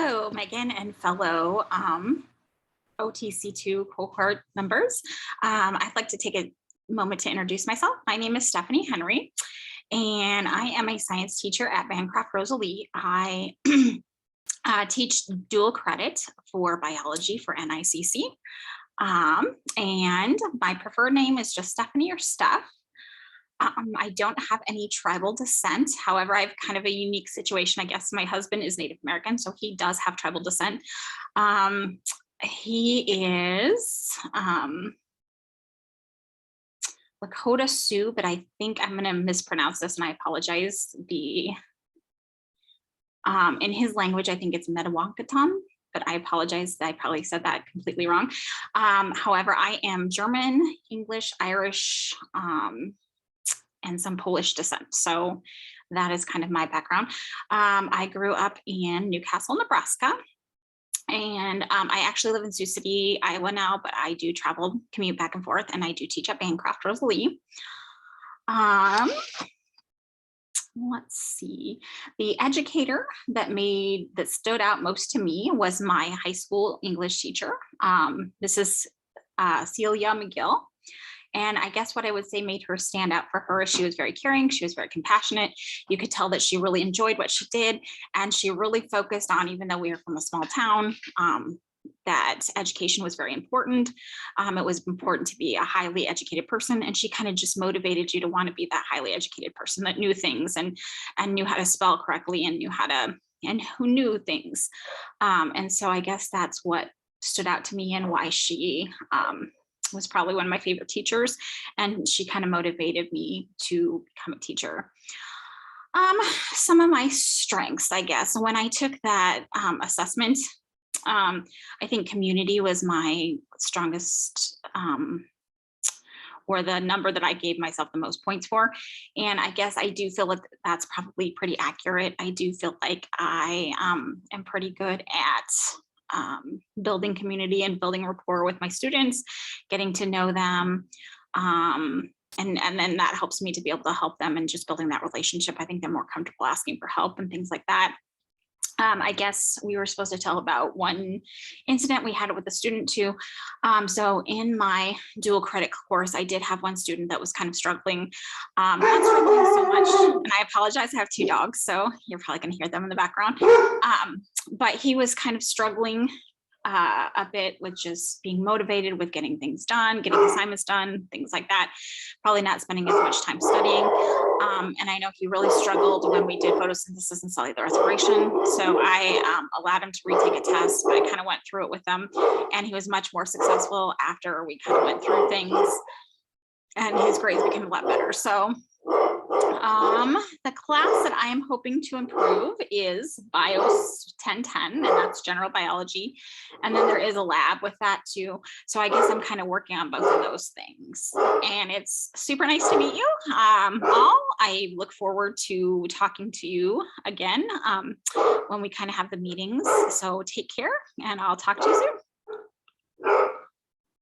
Hello, Megan and fellow OTC2 cohort members. I'd like to take a moment to introduce myself. My name is Stephanie Henry, and I am a science teacher at Bancroft Rosalie. I teach dual credit for biology for NICC, and my preferred name is just Stephanie or Steph. I don't have any tribal descent. However, I have kind of a unique situation. I guess my husband is Native American, so he does have tribal descent. He is Lakota Sioux, but I think I'm going to mispronounce this, and I apologize. In his language, I think it's Metawankaton, but I apologize. I probably said that completely wrong. However, I am German, English, Irish, and some Polish descent. So that is kind of my background. I grew up in Newcastle, Nebraska. And I actually live in Sioux City, Iowa now, but I do commute back and forth, and I do teach at Bancroft Rosalie. Let's see. The educator that stood out most to me was my high school English teacher. This is Celia McGill. And I guess what I would say made her stand out for her is she was very caring. She was very compassionate. You could tell that she really enjoyed what she did. And she really focused on, even though we were from a small town, that education was very important. It was important to be a highly educated person. And she kind of just motivated you to want to be that highly educated person that knew things and knew how to spell correctly and who knew things. And so I guess that's what stood out to me and why she was probably one of my favorite teachers, and she kind of motivated me to become a teacher. Some of my strengths, I guess, when I took that assessment, I think community was my strongest, or the number that I gave myself the most points for. And I guess I do feel that that's probably pretty accurate. I do feel like I am pretty good at building community and building rapport with my students, getting to know them. And then that helps me to be able to help them and just building that relationship. I think they're more comfortable asking for help and things like that. I guess we were supposed to tell about one incident we had with a student too. So in my dual credit course, I did have one student that was kind of struggling, not struggling so much, and I apologize, I have two dogs, so you're probably gonna hear them in the background. But he was kind of struggling a bit with just being motivated with getting things done, getting assignments done, things like that, probably not spending as much time studying. And I know he really struggled when we did photosynthesis and cellular respiration. So I allowed him to retake a test, but I kind of went through it with him, and he was much more successful after we kind of went through things, and his grades became a lot better. So the class that I am hoping to improve is Bios 1010, and that's general biology. And then there is a lab with that too. So I guess I'm kind of working on both of those things. And it's super nice to meet you all. I look forward to talking to you again when we kind of have the meetings. So take care, and I'll talk to you soon.